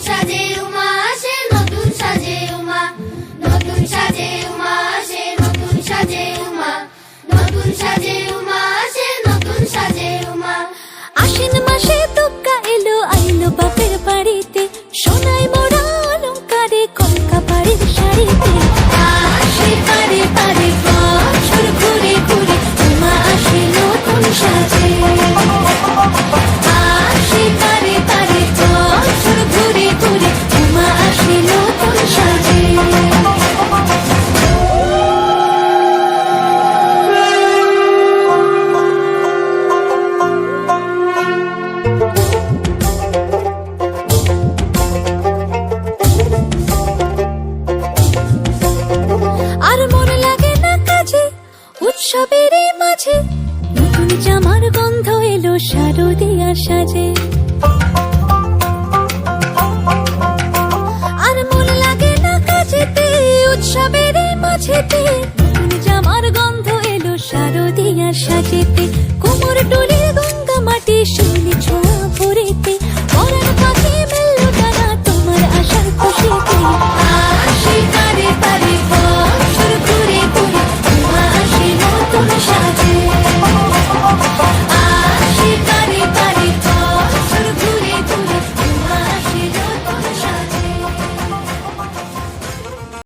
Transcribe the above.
সাজে উমা আসে, নতুন সাজে উমা, নতুন সাজে উমা আসে, নতুন সাজে উমা, নতুন সাজে উমা আসে, নতুন সাজে উমা। আশ্বিন মাসে দুর্গা এলো, আইলো বাপের বাড়িতে, সোনায় মোড়া অলংকারে কলকা বাড়ির শাড়িতে। আসে পারে পারে বছর ঘুরে ঘুরে, উমা আসে নতুন সাজে। আসে পারে পারে বছর ঘুরে ঘুরে, উমা আসে নতুন সাজে। আর মন লাগে না কাজে, উৎসবের এই মাঝে, নতুন জামার গন্ধ এলো শারদিয়া সাজে। আর মন লাগে না কাজেতে, উৎসবের এই মাঝেতে, নতুন জামার গন্ধ এলো শারদিয়া সাজেতে।